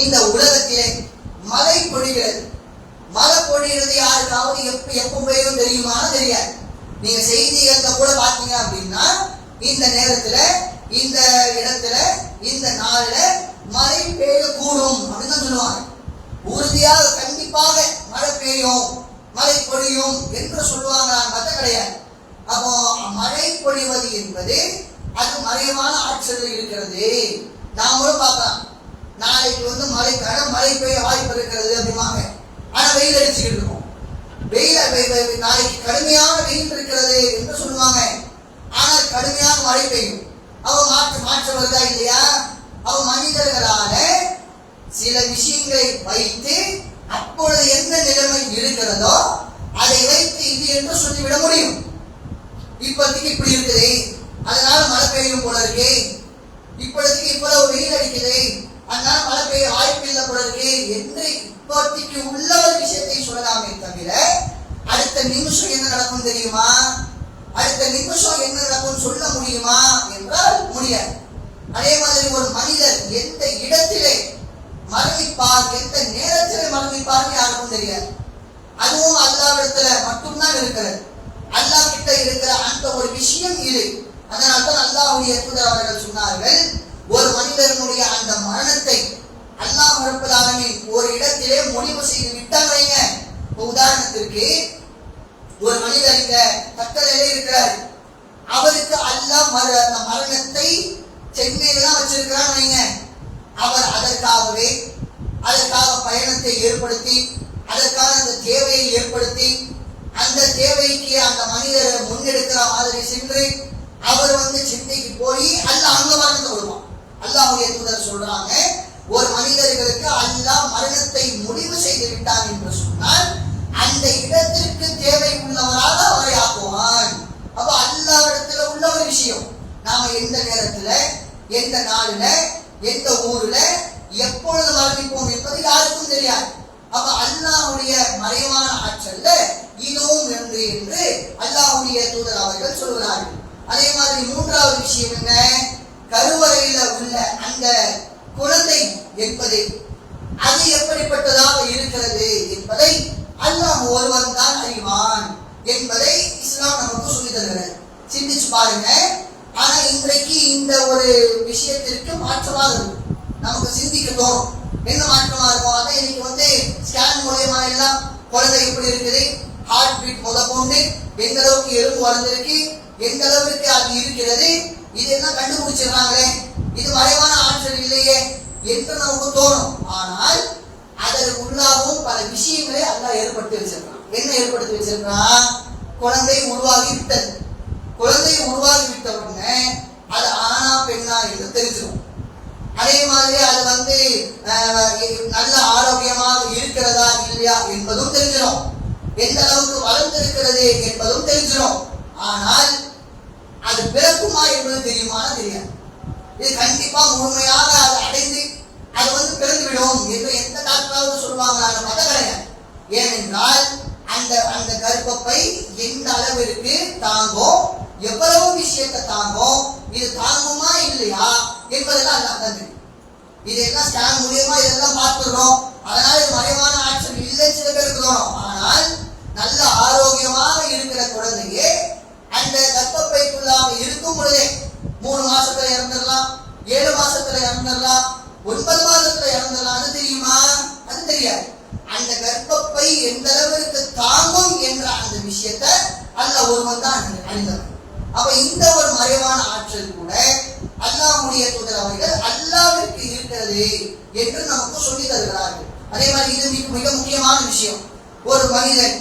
இந்த உலகத்திலே மழை பொழிகிறது. மழை பொழிகிறது யாருக்காவது எப்ப பெய்யும் தெரியுமா? தெரியாது. நீங்க செய்திகள்ல கூட பாத்தீங்க அப்படின்னா இந்த நேரத்துல இந்த இடத்துல இந்த நாள்ல மழை பெய்யக்கூடும் அப்படின்னு தான் சொல்லுவாங்க. உறுதியாக கண்டிப்பாக மழை பெய்யும், மழை பொழியும் என்று சொல்லுவாங்க. மற்ற கிடையாது. அப்போ மழை பொழிவது என்பது அது மறைவான ஆற்றல் இருக்கிறது. நாமளும் பார்க்கலாம், நாளைக்கு மழை பெய்ய வாய்ப்பு இருக்கிறது அப்படிமாங்க. ஆனா வெயில் அடிச்சுக்கிட்டு இருக்கும். நாளைக்கு கடுமையான வெயில் இருக்கிறது என்று சொல்லுவாங்க. ஆனால் கடுமையான மழை பெய்யும். அவன் மாற்ற வருதா இல்லையா? அவன் மனிதர்களால சில விஷயங்களை வைத்து அப்பொழுது என்ன நிலைமை இருக்கிறதோ அதை வைத்து இது என்று சொல்லிவிட முடியும். இப்போதைக்கு இப்படி இருக்குது, அதனால மழை பெய்யும் போல இருக்கு. இப்பொழுதுக்கு இவ்வளவு வெயில் அடிக்குது, அதனால மழை பெய்ய வாய்ப்பு இல்லை போல இருக்கு என்று இப்போதைக்கு உள்ள ஒரு விஷயத்தை சொல்லலாமே தவிர அடுத்த நிமிஷம் என்ன நடக்கும் தெரியுமா? அடுத்த நிமிஷம் என்ன நடக்கும் சொல்ல முடியுமா என்றால் முடியாது. அதே மாதிரி ஒரு மனிதர் எந்த இடத்திலே மரணிப்பார், எந்த நேரத்திலே மரணிப்பார் யாருக்கும் தெரியாது. அதுவும் அல்லாஹ்விடத்துல மட்டும்தான் இருக்கிறது. அல்லாஹ் கிட்ட இருக்கிற அந்த ஒரு விஷயம் இது. அதனால்தான் அல்லாஹ்வுடைய தூதர் அவர்கள் சொன்னார்கள், ஒரு மனிதனுடைய அந்த மரணத்தை அல்லாஹ் ரப்பல் ஆலமீன் ஒரு இடத்திலே முடிவு செய்து விட்டாங்க. உதாரணத்திற்கு ஒரு மனிதர் இந்த கட்டளையிலே இருக்கிறார், அவருக்கு அல்லாஹ் மரணத்தை சென்னையில தான் வச்சிருக்கிறான்னு வைங்க. அவர் அதற்காக பயணத்தை ஏற்படுத்தி அதற்கான அந்த தேவையை ஏற்படுத்தி அந்த தேவைக்கு அந்த மனிதரை முன்னெடுக்கிற மாதிரி சென்று அவர் சென்னைக்கு போய் அல்லாஹ் அங்க மரணத்தை விடுவான். அல்லாஹ்வுடைய தூதர் சொல்றாங்க, ஒரு மனிதர்களுக்கு அல்லாஹ் மரணத்தை முடிவு செய்து விட்டான் என்று சொன்னால் அந்த இடத்திற்கு தேவை உள்ளவராக அவரை ஆக்குவான். அப்ப அல்லாஹ்விடத்துல உள்ள ஒரு விஷயம், நாம எந்த நேரத்துல எந்த நாளுல எந்த ஊர்ல எப்பொழுது மரணிப்போம் என்பது யாருக்கும் தெரியாது. அப்ப அல்லாஹ்வுடைய மறைவான ஆற்றல்ல இதுவும் என்று அல்லாஹ்வுடைய தூதர் அவர்கள் சொல்கிறார்கள். அதே மாதிரி மூன்றாவது விஷயம் என்ன? கருவறையில உள்ள அந்த குழந்தை என்பது அது எப்படிப்பட்டதாக இருக்கிறது என்பதை அல்லாஹ் ஒருவன் தான் அறிவான் என்பதை இஸ்லாம் நமக்கு சொல்லி தருகிறது. சிந்திச்சு பாருங்க. ஆனா இன்றைக்கு இந்த ஒரு விஷயத்திற்கு மாற்றமாக இருக்கும். நமக்கு சிந்திக்க தோணும், என்ன மாற்றமா இருக்கும்? அதை இன்னைக்கு ஸ்கேன் மூலமா எல்லாம் குழந்தை எப்படி இருக்குது, ஹார்ட் பீட் முதற்கொண்டு எந்த அளவுக்கு எலும்பு வளர்ந்திருக்கு, எந்த அளவுக்கு அது இருக்கிறது, இதெல்லாம் கண்டுபிடிச்சிடறாங்களே, இது மறைவான ஆற்றல் இல்லையே என்று நமக்கு தோணும். ஆனால் அதற்கு உள்ளாகவும் பல விஷயங்களை அல்லாஹ் ஏற்படுத்தி வச்சிருக்கான். என்ன ஏற்படுத்தி வச்சிருக்கான்? குழந்தை உருவாகி விட்டது. குழந்தை உருவாகி விட்ட உடனே அது ஆனா பெண்ணா என்று தெரிஞ்சிடும். அதே மாதிரி அது நல்ல ஆரோக்கியமாக இருக்கிறதா இல்லையா என்பதும் தெரிஞ்சிடும். எந்த அளவுக்கு வளர்ந்திருக்கிறது என்பதும் தெரிஞ்சிடும். ஆனால் அது பிறக்குமா என்பது தெரியுமா? தெரியாது. இது கண்டிப்பா முழுமையாக அது அடைந்து அது பிறந்துவிடும் என்று எந்த டாக்டராவது சொல்லுவாங்க? அந்த மத கிடையாது. ஏனென்றால் அந்த கர்ப்பப்பை எந்த அளவிற்கு தாங்கும், எவ்வளவு விஷயத்தை தாங்கும், இது தாங்குமா இல்லையா என்பதெல்லாம் அல்லாஹ் தான் தெரியும். இதெல்லாம் ஸ்கேன் மூலியமா இதெல்லாம் பார்த்துக்கிறோம். அதனால இது மறைவான ஆற்றல் இல்லைன்னு சில பேருக்கு தோணும். ஆனால் நல்ல ஆரோக்கியமாக இருக்கிற குழந்தையே அந்த கர்ப்பப்பைக்குள்ளாக இருக்கும் பொழுதே 3 மாசத்துல இறந்துடலாம், 7 மாசத்துல இறந்துடலாம், 9 மாதத்துல இறந்துடலாம். அது தெரியுமா? அது தெரியாது. அந்த கர்ப்பப்பை எந்த அளவிற்கு தாங்கும் என்ற அந்த விஷயத்தை அல்லாஹ் ஒருவன் தான் அறிந்தவன். அப்ப இந்த ஒரு மறைவான ஆற்றல் கூட அல்லாஹ்வுடைய தூதர் அவர்கள் அல்லாஹ்விற்கு இருக்கிறது என்று நமக்கு சொல்லி தருகிறார்கள். அதே மாதிரி இது மிக முக்கியமான விஷயம். ஒரு மனிதன்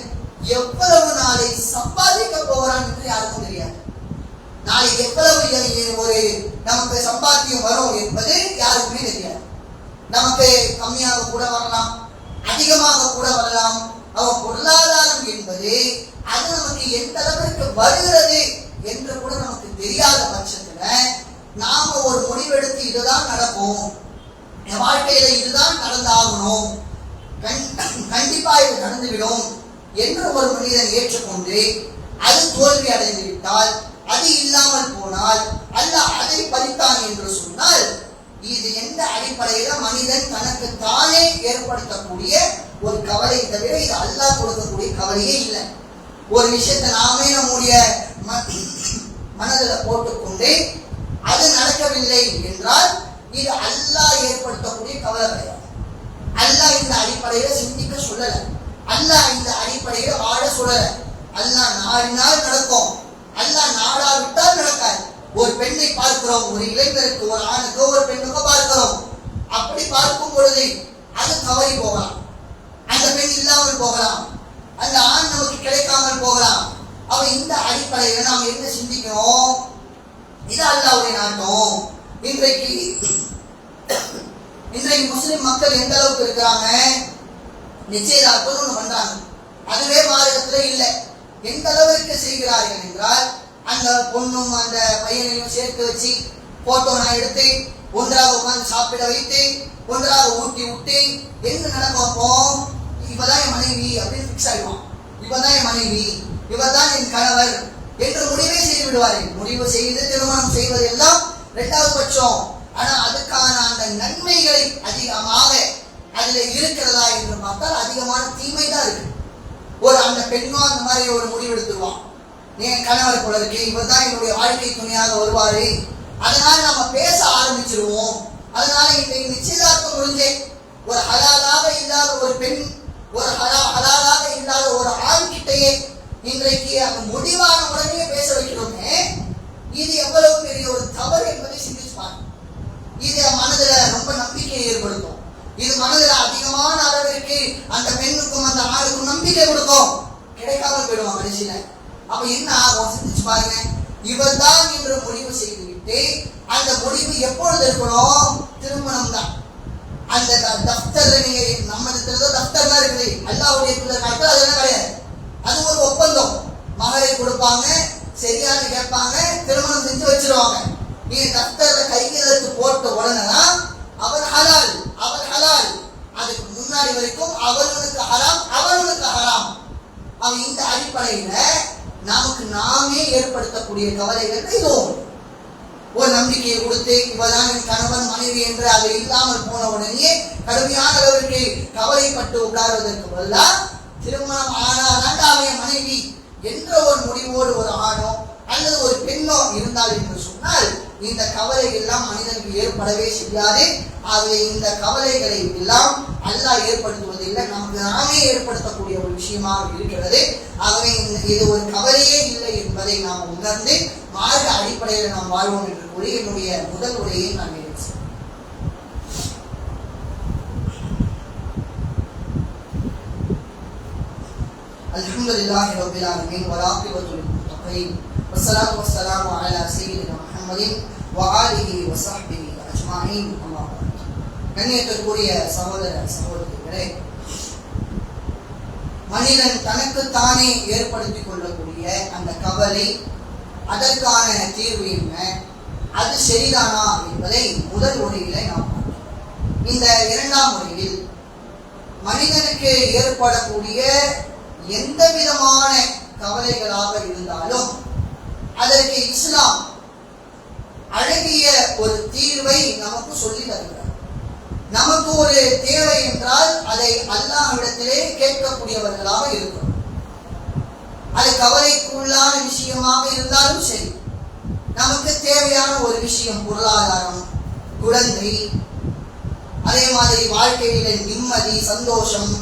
எவ்வளவு நாளை சம்பாதிக்க போகிறான் என்று யாருக்கும் தெரியாது. நாளைக்கு எவ்வளவு ஒரு நமக்கு சம்பாத்தியம் வரும் என்பது யாருக்குமே தெரியாது. நமக்கு கம்மியாக கூட வரலாம், அதிகமாக கூட வரலாம். அவன் பொருளாதாரம் என்பது அது நமக்கு எந்த அளவிற்கு வருகிறது என்று கூட நமக்கு தெரியாத பட்சத்துல நாம ஒரு முடிவெடுத்து இதுதான் நடக்கும், என் வாழ்க்கையில இதுதான் நடந்தாகணும், கண்டிப்பா இது நடந்துவிடும் என்று ஒரு மனிதன் ஏற்றுக்கொண்டு அது தோல்வி அடைந்து விட்டால், அது இல்லாமல் போனால், அல்லாஹ் அதை பறித்தான் என்று சொன்னால் இது எந்த அடிப்படையில மனிதன் தனக்கு தானே ஏற்படுத்தக்கூடிய ஒரு கவலை தவிர இது அல்லாஹ் கொடுக்கக்கூடிய கவலையே இல்லை. ஒரு விஷயத்தை நாமே நம்முடைய மனதில் போட்டுக்கொண்டு அது நடக்கவில்லை என்றால் இது அல்லாஹ் ஏற்படுத்தக்கூடிய கவலை கிடையாது. அல்லாஹ் இந்த அடிப்படையில சிந்திக்க சொல்லல, அல்லாஹ் இந்த அடிப்படையில வாழ சொல்லல. அல்லாஹ் நாடினால் நடக்கும், அல்லாஹ் நாடாவிட்டால் நடக்காது. ஒரு பெண்ணை பார்க்கிறோம், ஒரு இளைஞருக்கு, ஒரு ஆணுக்கோ ஒரு பெண்ணுக்கோ பார்க்கிறோம். அப்படி பார்க்கும் பொழுது அது தவறி போகலாம், அந்த பெண் இல்லாமல் போகலாம், அந்த ஆண் நமக்கு கிடைக்காமல் போகலாம். அவ இந்த அடிப்படையில நாம் என்ன சிந்திக்கிறோம்? இது அல்லாஹ்வுடைய நாட்டம். இன்றைக்கு முஸ்லிம் மக்கள் எந்த அளவுக்கு இருக்கிறாங்க? நிச்சயதார்த்தம் ஒண்ணு பண்றாங்க, அதுவே மார்க்கத்துல இல்லை. எந்த அளவுக்கு செய்கிறார்கள் என்றால் அந்த பொண்ணும் அந்த பையனையும் சேர்த்து வச்சு போட்டோ நான் எடுத்து ஒன்றாக உட்கார்ந்து சாப்பிட வைத்து ஒன்றாக ஊட்டி விட்டு என்ன நடக்கும்? அப்போ இவதான் என் மனைவி அப்படின்னு பிக்ஸ் ஆயிடுவான். இவதான் என் மனைவி, இவர்தான் என் கணவர் என்று முடிவே செய்து விடுவார்கள். முடிவு செய்து திருமணம் செய்வது எல்லாம் இரண்டாவது பட்சம். ஆனா அதுக்கான அந்த நன்மைகளை அதிகமாக அதுல இருக்கிறதா என்று பார்த்தால் அதிகமான தீமை தான் இருக்கு. ஒரு அந்த பெண்ணும் அந்த மாதிரி ஒரு முடிவெடுத்துருவான், என் கணவர் போல இருக்கு, இவர் தான் என்னுடைய வாழ்க்கை துணையாக வருவாரு, அதனால நம்ம பேச ஆரம்பிச்சிருவோம். அதனால இன்றைக்கு நிச்சயதார்த்தம் முடிஞ்சே ஒரு ஹலாலாக இல்லாத ஒரு பெண், ஒரு ஹலாலாக இல்லாத ஒரு ஆண் கிட்டையே இன்றைக்கு அந்த முடிவான உடனே பேச வைக்கிறோமே, இது எவ்வளவு பெரிய ஒரு தவறு என்பதை சிந்திச்சுப்பாங்க. இது மனதில் ரொம்ப நம்பிக்கையை ஏற்படுத்தும். இது மனதில் அதிகமான அளவிற்கு அந்த பெண்ணுக்கும் அந்த ஆணுக்கும் நம்பிக்கை கொடுக்கும். கிடைக்காமல் போயிடுவான் கடைசியில. அப்ப என்ன ஆகும் சிந்திச்சு பாருங்க. இவர் தான் என்று முடிவு செய்துவிட்டு அந்த முடிவு எப்பொழுது இருக்கணும்? திருமணம் தான். அந்த தஃப்தர், நீங்க நம்ம தஃப்தர் தான் இருக்குது, அல்லாஹ்வுடைய காலத்தில் அதெல்லாம் கிடையாது. அது ஒரு ஒப்பந்தம். மகரை கொடுப்பாங்க, சரியான கேட்பாங்க, திருமணம் செஞ்சு வச்சிருவாங்க. நீங்க தஃப்தர்ல கையெழுத்து போட்ட உடனே தான் அவர் ஹலால், அவர் ஹலால். அதுக்கு முன்னாடி வரைக்கும் அவர்களுக்கு ஹராம், அவர்களுக்கு ஹராம். அவன் இந்த அடிப்படையில நமக்கு நாமே ஏற்படுத்தக்கூடிய கவலைகள் இதுவும் ஒரு நம்பிக்கையை கொடுத்து இவதான் என் கணவன் மனைவி என்று அது இல்லாமல் போன உடனே கடுமையான அளவிற்கு கவலைப்பட்டு உட்கார்வதற்கு பதிலா திருமணம் ஆனாதான் அவன் மனைவி என்ற ஒரு முடிவோடு ஒரு ஆணோ அல்லது ஒரு பெண்ணோ இருந்தால் என்று சொன்னால் இந்த கவலை எல்லாம் மனிதனுக்கு ஏற்படவே செய்யாது. ஆகவே இந்த கவலைகளை எல்லாம் அல்லாஹ் ஏற்படுத்துவதில்லை, நமக்கு நாமே ஏற்படுத்தக்கூடிய ஒரு விஷயமாக இருக்கிறது. ஆகவே இது ஒரு கவலையே இல்லை என்பதை நாம் உணர்ந்து மார்க்க அடிப்படையில் நாம் வாழ்வோம் என்று கூறி என்னுடைய முதல் உரையை நான் நிறைவு. அல்ஹம்துலில்லாஹி ரப்பில் ஆலமீன் வல் ஆகிபத்து லில் முத்தகீன் வஸ்ஸலாத்து வஸ்ஸலாமு அலா சய்யிதினா முஹம்மதின் வ ஆலிஹி வ ஸஹ்பிஹி அஜ்மாஈன். அல்லாஹ் கண்ணியத்திற்குரிய சகோதர சகோதரிகளே, மனிதன் தனக்குத்தானே ஏற்படுத்திக் கொள்ளக்கூடிய அந்த கவலை, அதற்கான தீர்வு என்ன, அது சரிதானா என்பதை முதல் முறையில நாம் பார்க்கிறோம். இந்த இரண்டாம் முறையில் மனிதனுக்கு ஏற்படக்கூடிய எந்த விதமான கவலைகளாக இருந்தாலும் அதற்கு இஸ்லாம் அழகிய ஒரு தீர்வை நமக்கு சொல்லி தருகிறார். நமக்கு ஒரு தேவை என்றால் அதை அல்லாஹ்விடத்திலே கேட்கக்கூடியவர்களாக இருக்கிறோம். அது கவலைக்குள்ளான விஷயமாக இருந்தாலும் சரி, நமக்கு தேவையான ஒரு விஷயம், பொருளாதாரம், குழந்தை, அதே மாதிரி வாழ்க்கையில நிம்மதி, சந்தோஷம்,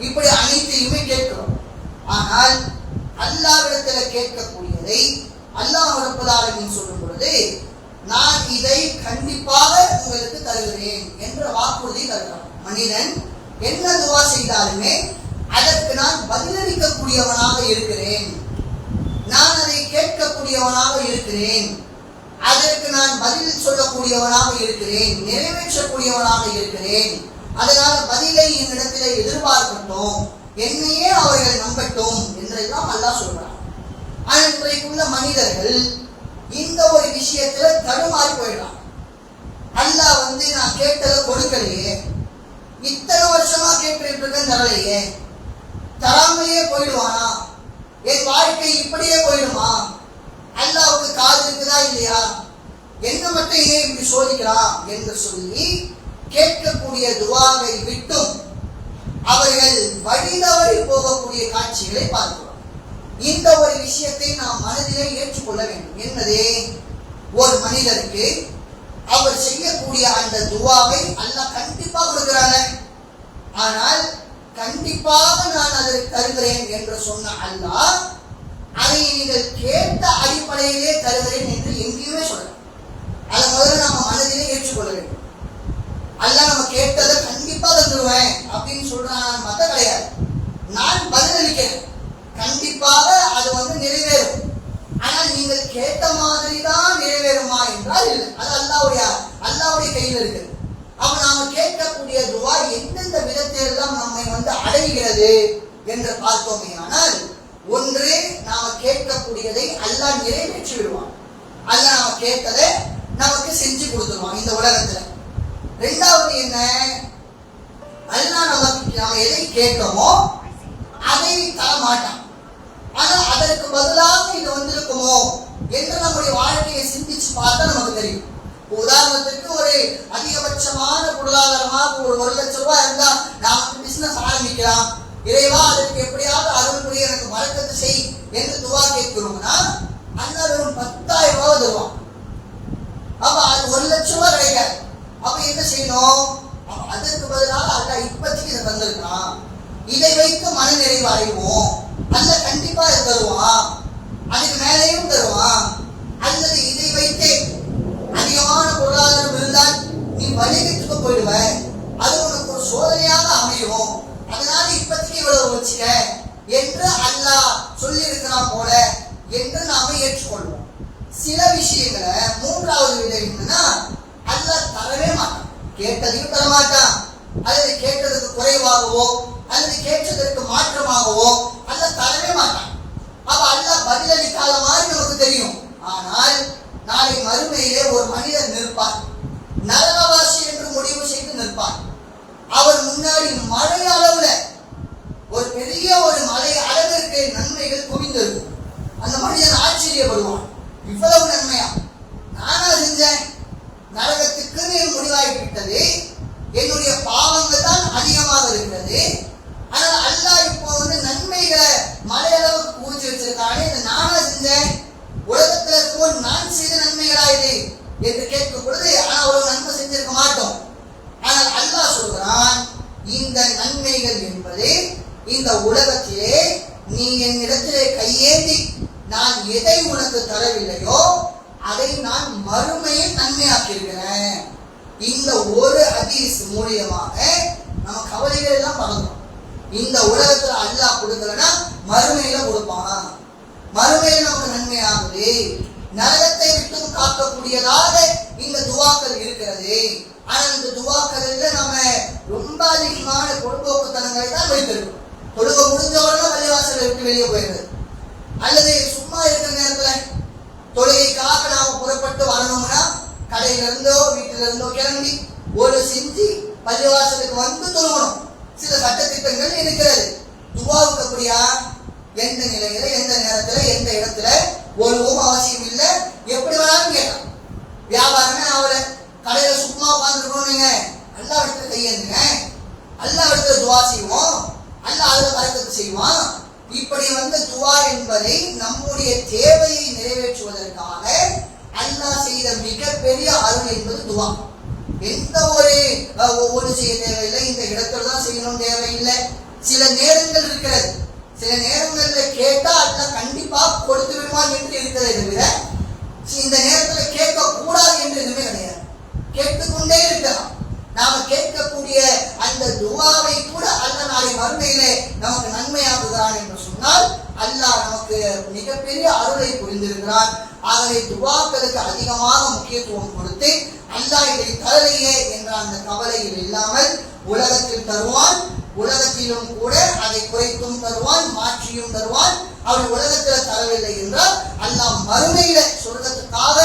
இப்படி அனைத்தையுமே கேட்கிறோம். ஆனால் அல்லாஹ்விடத்தில் கேட்கக்கூடியதை அல்லாஹ் ரப்பல் ஆலமீன் சொல்லும் பொழுது நான் இதை கண்டிப்பாக உங்களுக்கு தருகிறேன் என்ற வாக்குறுதி தருகிறான். மனிதன் என்ன துவா செய்தாலுமே அதற்கு நான் பதிலளிக்கக்கூடியவனாக இருக்கிறேன், நான் அதை கேட்கக்கூடியவனாக இருக்கிறேன், அதற்கு நான் பதில் சொல்லக்கூடியவனாக இருக்கிறேன், நிறைவேற்றக்கூடியவனாக இருக்கிறேன். அதனால பதிலை என்னிடத்தில் எதிர்பார்க்கட்டும், என்னையே அவர்கள் நம்பட்டும் என்றெல்லாம் அல்லாஹ் சொல்றான். ஆனால் இன்றைக்குள்ள மனிதர்கள் இந்த ஒரு விஷயத்துல தடுமாறி போயிடலாம். அல்லாஹ் நான் கேட்டதை கொடுக்கலையே, இத்தனை வருஷமா கேட்டு தரலையே, தராமலேயே போயிடுவானா, என் வாழ்க்கை இப்படியே போயிடுமா, அல்லாஹ்வுக்கு காது இருக்குதா இல்லையா, என்ன மட்டும் ஏன் இப்படி சோதிக்கலாம் என்று சொல்லி கேட்கக்கூடிய துவாவை விட்டும் அவர்கள் வழிதவறி போகக்கூடிய காட்சிகளை பார்க்கிறோம். இந்த ஒரு விஷயத்தை நாம் மனதிலே ஏற்றுக்கொள்ள வேண்டும். என்னது? ஒரு மனிதருக்கு அவர் செய்யக்கூடிய அந்த துவாவை அல்லாஹ் கண்டிப்பாக கொடுக்கிறாங்க. ஆனால் கண்டிப்பாக நான் அதை தருகிறேன் என்று சொன்ன அல்லாஹ் அதை நீங்கள் கேட்ட அடிப்படையிலே தருகிறேன் என்று எங்கேயுமே சொல்லலாம். அதை முதல்ல நம்ம மனதிலே ஏற்றுக்கொள்ள வேண்டும். அல்லாஹ் நம்ம கேட்டதை கண்டிப்பா தந்துருவேன் அப்படின்னு சொல்றான் மத்த கிடையாது. நான் பதிலளிக்கிறேன், கண்டிப்பாக அது நிறைவேறும். ஆனால் நீங்கள் கேட்ட மாதிரி தான் நிறைவேறுமா என்றால் இல்லை. அது அல்லாஹ்வுடைய கையில் இருக்கு. அப்ப நாம கேட்கக்கூடிய துவா எந்தெந்த விதத்திலெல்லாம் நம்மை அடைகிறது என்று பார்த்தோமே ஆனால், ஒன்று நாம கேட்கக்கூடியதை அல்லாஹ் நிறைவேற்றி விடுவான். அல்லாஹ் நாம கேட்டதை நமக்கு செஞ்சு கொடுத்துருவான் இந்த உலகத்துல. ரெண்டாவது என்ன? அல்லாஹ் நாம எதை கேட்கமோ அதை தர மாட்டான். ஆனா அதற்கு பதிலாக இது வந்திருக்குமோ என்று நம்முடைய வாழ்க்கையை சிந்திச்சு பார்த்தா நமக்கு தெரியும். உதாரணத்துக்கு ஒரு அதிகபட்சமான பொருளாதாரமாக ஒரு 1 லட்சம் ரூபாய் இருந்தா நாம பிசினஸ் ஆரம்பிக்கலாம். இறைவா அதற்கு எப்படியாவது அருள் புரிய எனக்கு பரக்கத்து செய் என்று துவா கேட்கிறோம்னா அல்லாஹ் வெறும் 10,000 ரூபாய் தருவான். அப்ப அது 1 லட்சம் ரூபாய் கிடைக்காது. அப்ப என்ன செய்யணும்? அதற்கு பதிலாக அல்லாஹ் இப்போதைக்கு இதை தந்திருக்கான், இதை வைத்து மன நிறைவு அடைவோம். அல்லாஹ் கண்டிப்பா இதை தருவான், அதுக்கு மேலேயும் தருவான். அல்லது இதை வைத்து அதிகமான பொருளாதாரம் இருந்தால் நீ வணிகத்துக்கு போயிடுவ, அது உனக்கு ஒரு சோதனையாக அமையும், அதனால இப்போதைக்கு இவ்வளவு வச்சுக்க என்று அல்லாஹ் சொல்லி இருக்கிறான் போல என்று நாம ஏற்றுக்கொள்வோம். சில விஷயங்களை மூன்றாவது விதம் என்னன்னா, அல்லாஹ் தரவே மாட்டான். கேட்டதையும் தரமாட்டான், அல்லது கேட்டதுக்கு குறைவாகவோ அல்லது கேட்டதற்கு மாற்றமாகவோ அல்லாஹ் தரவே மாட்டான். அப்ப அல்லாஹ் பதிலளிக்காத மாதிரி நமக்கு தெரியும். ஆனால் நாளை மறுமையிலே ஒரு மனிதர் நிற்பார், நரகவாசி என்று முடிவு செய்து நிற்பார். அவர் முன்னாடி மழை அளவுல ஒரு பெரிய ஒரு மழை அளவிற்கு நன்மைகள் குவிந்திருக்கும். அந்த மனிதன் ஆச்சரியப்படுவான், இவ்வளவு நன்மையா? நானா செஞ்சேன்? நரகத்துக்கு முடிவாகிவிட்டது, என்னுடைய பாவங்கள் தான் அதிகமாக இருக்கிறது. ஆனால் அல்லாஹ் இப்போ நன்மைகளை மழை அளவுக்கு குவிச்சு வச்சிருக்கானே, இதை நானா செஞ்சேன்? உலகத்துல இருக்கும் நான் செய்த நன்மைகளா இது என்று கேட்கும் பொழுது ஆனா அவ்வளவு நன்மை செஞ்சிருக்க மாட்டோம். ஆனால் அல்லாஹ் சொல்றான், இந்த நன்மைகள் என்பது இந்த உலகத்திலே நீ என்னிடத்திலே கையேந்தி நான் எதை உனக்கு தரவில்லையோ அதை நான் மறுமையில் நன்மையாக்கி இருக்கிறேன். இந்த ஒரு ஹதீஸ் மூலியமாக நம்ம கவலைகள் எல்லாம் பறந்தோம். இந்த உலகத்துல அல்லாஹ் கொடுக்கலன்னா மறுமையில கொடுப்பான், மறுமையில் நமக்கு நன்மையாகுது. நரகத்தை விட்டும் காக்கக்கூடியதாக இந்த துவாக்கள் இருக்கிறது. ஆனா இந்த துவாக்கள் நம்ம ரொம்ப அதிகமான பொழுதுபோக்குத்தனங்களை தான் வைத்திருக்கோம். தொழுக முடிஞ்சவங்க பள்ளிவாசலை விட்டு வெளியே போயிடுறது, அல்லது சும்மா இருக்கிற நேரத்துல தொழுகைக்காக நாம புறப்பட்டு வரணும்னா கடையில இருந்தோ வீட்டில இருந்தோ கிளம்பி ஒரு செஞ்சு பள்ளிவாசலுக்கு வந்து தொழுகணும். சில சட்டத்திட்டங்கள் இருக்கிறது. துவாவுக்கு அப்படியா? எந்த நிலையில எந்த நேரத்துல எந்த இடத்துல ஒழுவும் அவசியம் இல்லை, எப்படி வேணாலும் கேட்கலாம். வியாபாரமே அவளை கடையில சும்மா உட்கார்ந்துருக்கணும். நீங்க அல்லாஹ் இடத்துல கையேந்துங்க, அல்லாஹ் இடத்துல துவா செய்வோம், அல்லாஹ் அதுல பரக்கத்து செய்வான். இப்படி துவா என்பதை நம்முடைய தேவையை நிறைவேற்றுவதற்காக அல்லாஹ் செய்த மிகப்பெரிய அருள் என்பது துவா. எந்த ஒவ்வொரு செய்ய தேவையில்லை, இந்த இடத்துல தான் செய்யணும் தேவையில்லை. சில நேரங்கள் இருக்கிறது, சில நேரங்கள்ல கேட்டா அல்லாஹ் கண்டிப்பா கொடுத்து விடுவான் என்று இருக்கிறதை தவிர இந்த நேரத்துல கேட்க கூடாது என்று எதுவுமே கிடையாது. கேட்டுக்கொண்டே இருக்கலாம். நாம கேட்கக்கூடிய அந்த துவாவை கூட அல்லாஹ் நாளை மறுமையிலே நமக்கு நன்மையாகுகிறான் என்று சொன்னால் அல்லாஹ் நமக்கு மிகப்பெரிய அருளை புரிந்திருக்கிறான். ஆகவே துவாக்களுக்கு அதிகமாக முக்கியத்துவம் கொடுத்து அல்லாஹ் இதை தரலையே என்ற அந்த கவலையில் இல்லாமல் உலகத்தில் தருவான், உலகத்திலும் கூட அதை குறைத்தும் தருவான், மாற்றியும் தருவான். அவன் உலகத்தில் தரவில்லை என்றால் அல்லாஹ் மறுமையில சொர்க்கத்துக்காக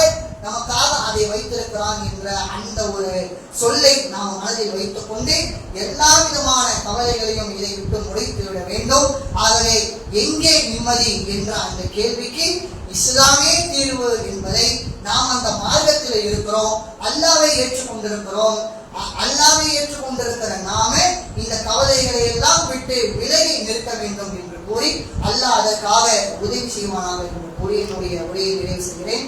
நமக்காக அதை வைத்திருக்கிறான் என்ற அந்த ஒரு சொல்லை நாம் மனதில் வைத்துக் கொண்டு எல்லா விதமான கவலைகளையும் இதை விட்டு முடித்து விட வேண்டும். ஆகவே எங்கே நிம்மதி என்ற அந்த கேள்விக்கு இஸ்லாமே தீர்வு என்பதை நாம் அந்த மார்க்கத்தில் இருக்கிறோம். அல்லாஹ்வை ஏற்றுக்கொண்டிருக்கிறோம். அல்லாஹ்வை ஏற்றுக்கொண்டிருக்கிற நாம இந்த கவலைகளை எல்லாம் விட்டு விலகி நிற்க வேண்டும் என்று கூறி அல்லாஹ் அதற்காக உதவி செய்வானாக என்று கூறி என்னுடைய உரையை நிறைவு செய்கிறேன்.